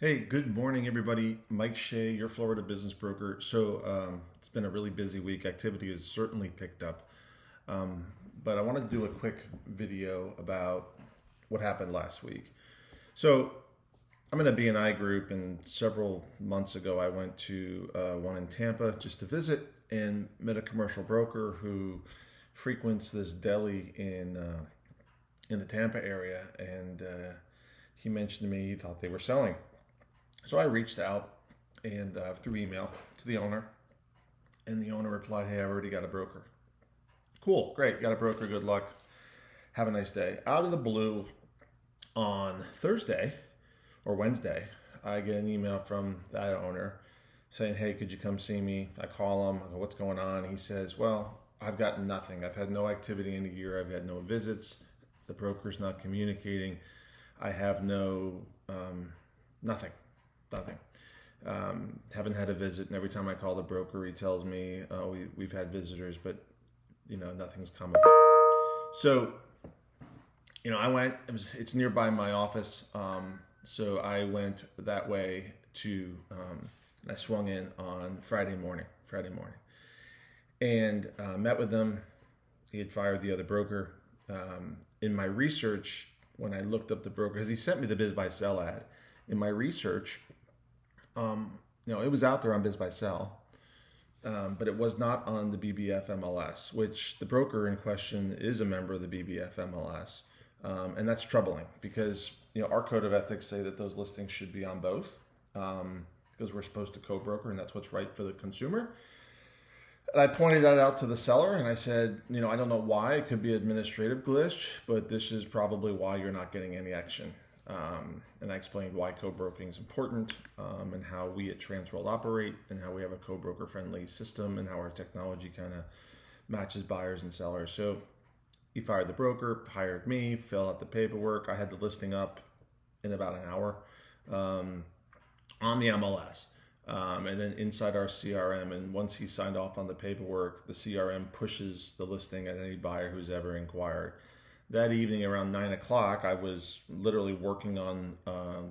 Hey, good morning, everybody. Mike Shea, your Florida business broker. It's been a really busy week. Activity has certainly picked up. Um, but I wanted to do a quick video about what happened last week. So, I'm in a BNI group, and several months ago, I went to one in Tampa just to visit and met a commercial broker who frequents this deli in the Tampa area. And he mentioned to me he thought they were selling. So I reached out and through email to the owner, and the owner replied, "Hey, I already got a broker." Cool, great, got a broker. Good luck. Have a nice day. Out of the blue, on Thursday or Wednesday, I get an email from that owner saying, "Hey, could you come see me?" I call him. I go, "What's going on?" He says, "Well, I've got nothing. I've had no activity in a year. I've had no visits. The broker's not communicating. I have nothing." Nothing. Haven't had a visit, and every time I call the broker, he tells me, "Oh, we've had visitors, but nothing's come of it." So, I went. It's nearby my office, so I went that way to. And I swung in on Friday morning. And met with them. He had fired the other broker. In my research, when I looked up the broker, because he sent me the Biz Buy Sell ad, in my research. It was out there on Biz Buy Sell, but it was not on the BBF MLS, which the broker in question is a member of the BBF MLS, and that's troubling because our code of ethics say that those listings should be on both, because we're supposed to co-broker, and that's what's right for the consumer. And I pointed that out to the seller, and I said, I don't know why. It could be administrative glitch, but this is probably why you're not getting any action. And I explained why co-broking is important, and how we at Transworld operate, and how we have a co-broker friendly system, and how our technology kind of matches buyers and sellers. So he fired the broker, hired me, filled out the paperwork. I had the listing up in about an hour on the MLS. And then inside our CRM, and once he signed off on the paperwork, the CRM pushes the listing at any buyer who's ever inquired. That evening around 9 o'clock, I was literally working on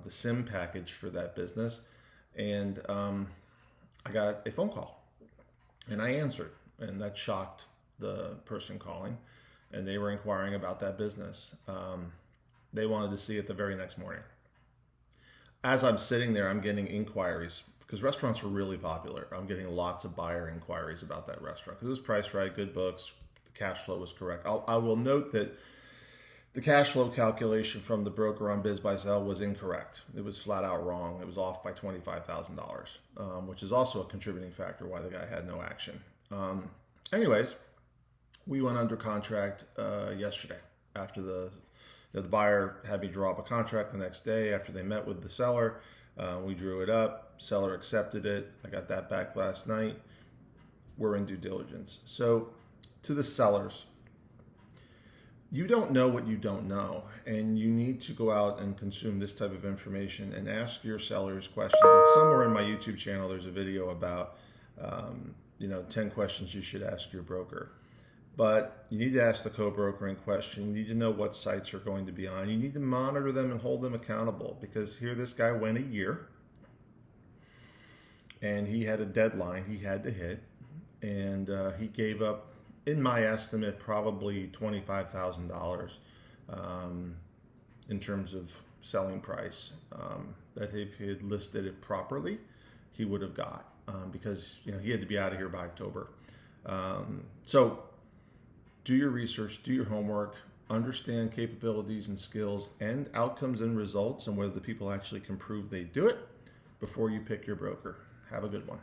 the SIM package for that business, and I got a phone call, and I answered, and that shocked the person calling, and they were inquiring about that business. They wanted to see it the very next morning. As I'm sitting there, I'm getting inquiries, because restaurants are really popular. I'm getting lots of buyer inquiries about that restaurant, because it was priced right, good books, the cash flow was correct. I will note that the cash flow calculation from the broker on Biz Buy Sell was incorrect. It was flat out wrong. It was off by $25,000, which is also a contributing factor why the guy had no action. Anyways, we went under contract yesterday after the buyer had me draw up a contract the next day after they met with the seller. We drew it up. Seller accepted it. I got that back last night. We're in due diligence. So to the sellers, you don't know what you don't know, and you need to go out and consume this type of information and ask your sellers questions. And somewhere in my YouTube channel, there's a video about 10 questions you should ask your broker. But you need to ask the co-broker in question. You need to know what sites you're going to be on. You need to monitor them and hold them accountable, because here this guy went a year, and he had a deadline he had to hit, and he gave up, in my estimate, probably $25,000 in terms of selling price, that if he had listed it properly, he would have got, because he had to be out of here by October. So do your research, do your homework, understand capabilities and skills and outcomes and results, and whether the people actually can prove they do it before you pick your broker. Have a good one.